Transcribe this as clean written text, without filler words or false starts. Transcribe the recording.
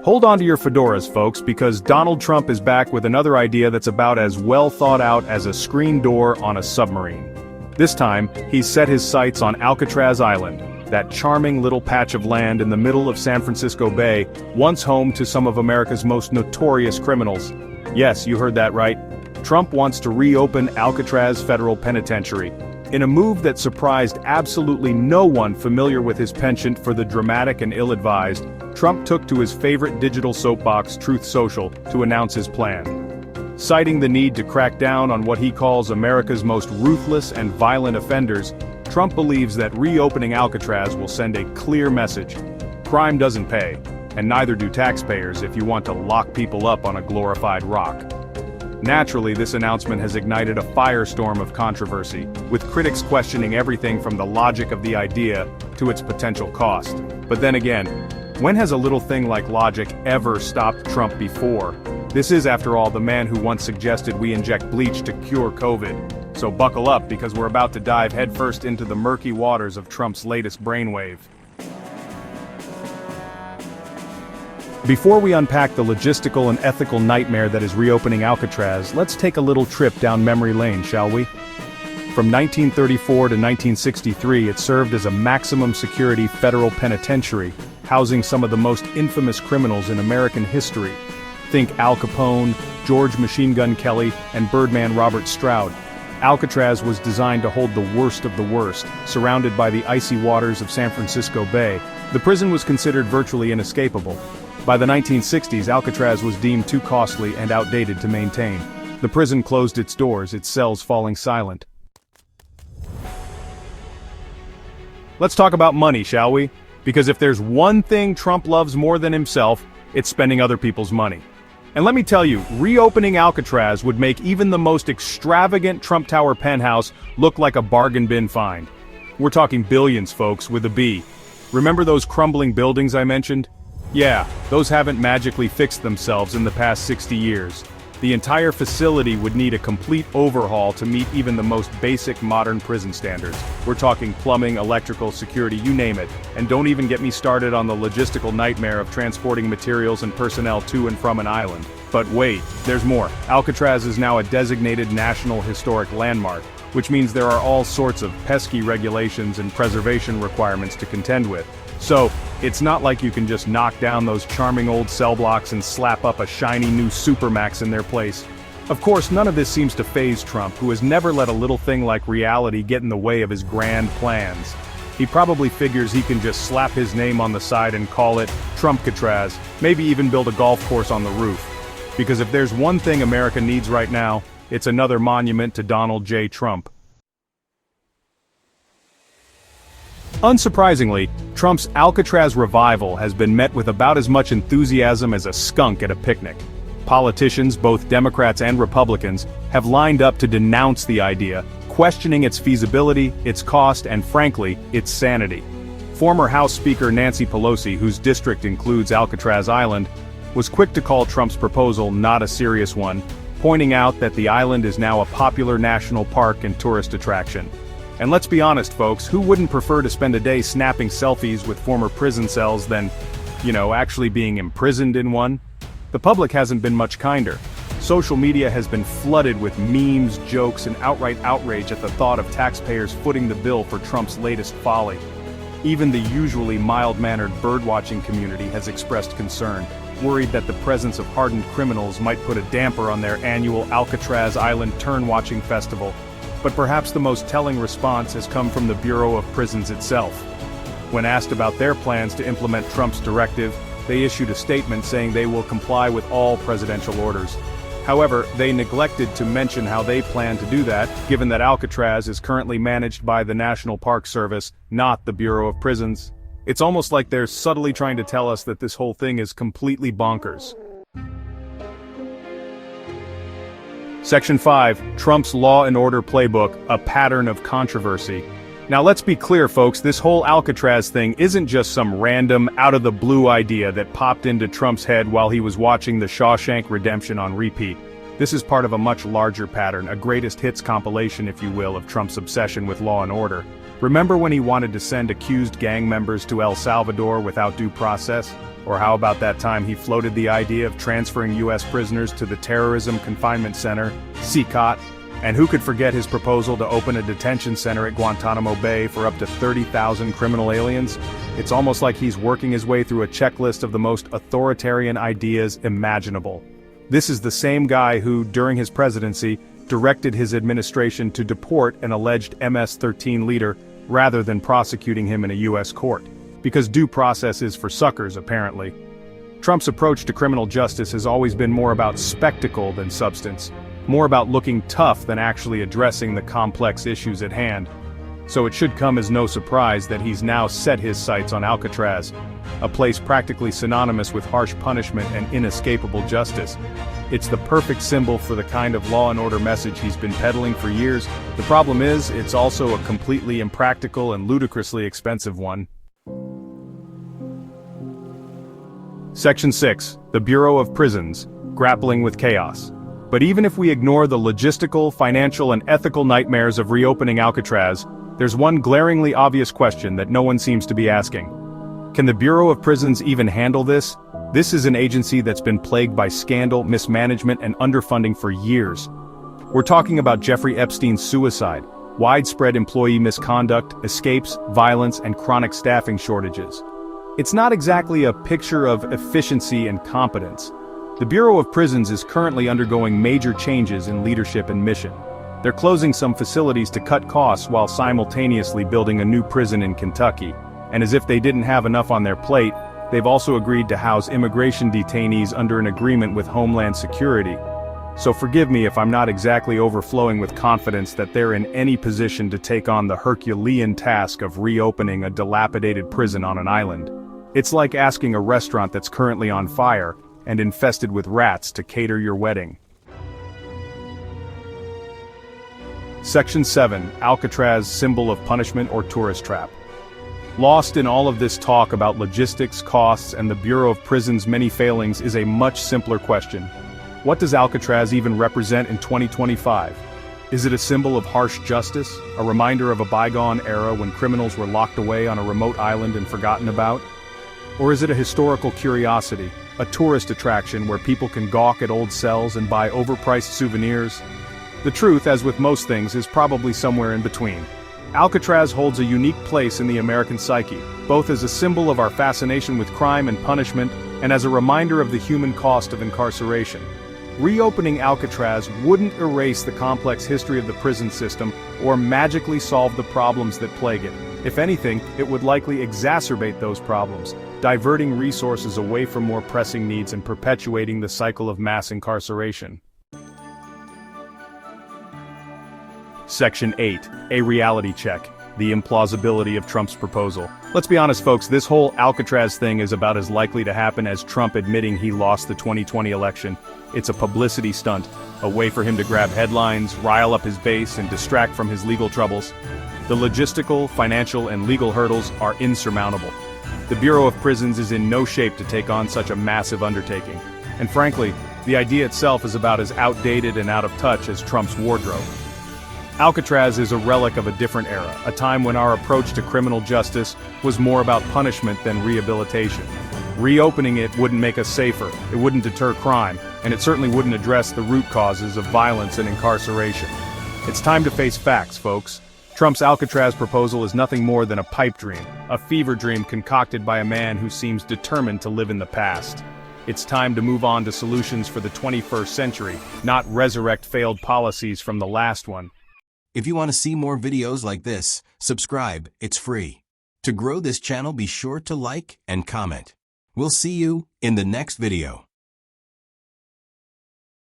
Hold on to your fedoras, folks, because Donald Trump is back with another idea that's about as well thought out as a screen door on a submarine. This time, he's set his sights on Alcatraz Island, that charming little patch of land in the middle of San Francisco Bay, once home to some of America's most notorious criminals. Yes, you heard that right. Trump wants to reopen Alcatraz Federal Penitentiary, in a move that surprised absolutely no one familiar with his penchant for the dramatic and ill-advised. Trump took to his favorite digital soapbox, Truth Social, to announce his plan. Citing the need to crack down on what he calls America's most ruthless and violent offenders, Trump believes that reopening Alcatraz will send a clear message. Crime doesn't pay, and neither do taxpayers if you want to lock people up on a glorified rock. Naturally, this announcement has ignited a firestorm of controversy, with critics questioning everything from the logic of the idea to its potential cost. But then again, when has a little thing like logic ever stopped Trump before? This is, after all, the man who once suggested we inject bleach to cure COVID. So buckle up, because we're about to dive headfirst into the murky waters of Trump's latest brainwave. Before we unpack the logistical and ethical nightmare that is reopening Alcatraz, let's take a little trip down memory lane, shall we? From 1934 to 1963, it served as a maximum security federal penitentiary, housing some of the most infamous criminals in American history. Think Al Capone, George Machine Gun Kelly, and Birdman Robert Stroud. Alcatraz was designed to hold the worst of the worst, surrounded by the icy waters of San Francisco Bay. The prison was considered virtually inescapable. By the 1960s, Alcatraz was deemed too costly and outdated to maintain. The prison closed its doors, its cells falling silent. Let's talk about money, shall we? Because if there's one thing Trump loves more than himself, it's spending other people's money. And let me tell you, reopening Alcatraz would make even the most extravagant Trump Tower penthouse look like a bargain bin find. We're talking billions, folks, with a B. Remember those crumbling buildings I mentioned? Yeah, those haven't magically fixed themselves in the past 60 years. The entire facility would need a complete overhaul to meet even the most basic modern prison standards. We're talking plumbing, electrical, security, you name it. And don't even get me started on the logistical nightmare of transporting materials and personnel to and from an island. But wait, there's more. Alcatraz is now a designated National Historic Landmark, which means there are all sorts of pesky regulations and preservation requirements to contend with. So, it's not like you can just knock down those charming old cell blocks and slap up a shiny new Supermax in their place. Of course, none of this seems to faze Trump, who has never let a little thing like reality get in the way of his grand plans. He probably figures he can just slap his name on the side and call it Trumpcatraz, maybe even build a golf course on the roof. Because if there's one thing America needs right now, it's another monument to Donald J. Trump. Unsurprisingly, Trump's Alcatraz revival has been met with about as much enthusiasm as a skunk at a picnic. Politicians, both Democrats and Republicans, have lined up to denounce the idea, questioning its feasibility, its cost, and frankly, its sanity. Former House Speaker Nancy Pelosi, whose district includes Alcatraz Island, was quick to call Trump's proposal not a serious one, pointing out that the island is now a popular national park and tourist attraction. And let's be honest, folks, who wouldn't prefer to spend a day snapping selfies with former prison cells than, actually being imprisoned in one? The public hasn't been much kinder. Social media has been flooded with memes, jokes, and outright outrage at the thought of taxpayers footing the bill for Trump's latest folly. Even the usually mild-mannered birdwatching community has expressed concern, worried that the presence of hardened criminals might put a damper on their annual Alcatraz Island Turn-Watching Festival. But perhaps the most telling response has come from the Bureau of Prisons itself. When asked about their plans to implement Trump's directive, they issued a statement saying they will comply with all presidential orders. However, they neglected to mention how they plan to do that, given that Alcatraz is currently managed by the National Park Service, not the Bureau of Prisons. It's almost like they're subtly trying to tell us that this whole thing is completely bonkers. Section 5, Trump's Law and Order Playbook, a pattern of controversy. Now let's be clear, folks, this whole Alcatraz thing isn't just some random, out-of-the-blue idea that popped into Trump's head while he was watching The Shawshank Redemption on repeat. This is part of a much larger pattern, a greatest hits compilation, if you will, of Trump's obsession with law and order. Remember when he wanted to send accused gang members to El Salvador without due process? Or how about that time he floated the idea of transferring U.S. prisoners to the Terrorism Confinement Center, CCOT? And who could forget his proposal to open a detention center at Guantanamo Bay for up to 30,000 criminal aliens? It's almost like he's working his way through a checklist of the most authoritarian ideas imaginable. This is the same guy who, during his presidency, directed his administration to deport an alleged MS-13 leader rather than prosecuting him in a U.S. court. Because due process is for suckers, apparently. Trump's approach to criminal justice has always been more about spectacle than substance, more about looking tough than actually addressing the complex issues at hand. So it should come as no surprise that he's now set his sights on Alcatraz, a place practically synonymous with harsh punishment and inescapable justice. It's the perfect symbol for the kind of law and order message he's been peddling for years. The problem is, it's also a completely impractical and ludicrously expensive one. Section 6, the Bureau of Prisons, grappling with chaos. But even if we ignore the logistical, financial, and ethical nightmares of reopening Alcatraz, there's one glaringly obvious question that no one seems to be asking. Can the Bureau of Prisons even handle this? This is an agency that's been plagued by scandal, mismanagement, and underfunding for years. We're talking about Jeffrey Epstein's suicide, widespread employee misconduct, escapes, violence, and chronic staffing shortages. It's not exactly a picture of efficiency and competence. The Bureau of Prisons is currently undergoing major changes in leadership and mission. They're closing some facilities to cut costs while simultaneously building a new prison in Kentucky. And as if they didn't have enough on their plate, they've also agreed to house immigration detainees under an agreement with Homeland Security. So forgive me if I'm not exactly overflowing with confidence that they're in any position to take on the Herculean task of reopening a dilapidated prison on an island. It's like asking a restaurant that's currently on fire and infested with rats to cater your wedding. Section 7, Alcatraz, symbol of punishment or tourist trap. Lost in all of this talk about logistics, costs, and the Bureau of Prisons' many failings is a much simpler question. What does Alcatraz even represent in 2025? Is it a symbol of harsh justice, a reminder of a bygone era when criminals were locked away on a remote island and forgotten about? Or is it a historical curiosity, a tourist attraction where people can gawk at old cells and buy overpriced souvenirs? The truth, as with most things, is probably somewhere in between. Alcatraz holds a unique place in the American psyche, both as a symbol of our fascination with crime and punishment, and as a reminder of the human cost of incarceration. Reopening Alcatraz wouldn't erase the complex history of the prison system or magically solve the problems that plague it. If anything, it would likely exacerbate those problems, diverting resources away from more pressing needs and perpetuating the cycle of mass incarceration. Section 8, a reality check, the implausibility of Trump's proposal. Let's be honest, folks, this whole Alcatraz thing is about as likely to happen as Trump admitting he lost the 2020 election. It's a publicity stunt, a way for him to grab headlines, rile up his base, and distract from his legal troubles. The logistical, financial, and legal hurdles are insurmountable. The Bureau of Prisons is in no shape to take on such a massive undertaking. And frankly, the idea itself is about as outdated and out of touch as Trump's wardrobe. Alcatraz is a relic of a different era, a time when our approach to criminal justice was more about punishment than rehabilitation. Reopening it wouldn't make us safer, it wouldn't deter crime, and it certainly wouldn't address the root causes of violence and incarceration. It's time to face facts, folks. Trump's Alcatraz proposal is nothing more than a pipe dream, a fever dream concocted by a man who seems determined to live in the past. It's time to move on to solutions for the 21st century, not resurrect failed policies from the last one. If you want to see more videos like this, subscribe, it's free. To grow this channel, be sure to like and comment. We'll see you in the next video.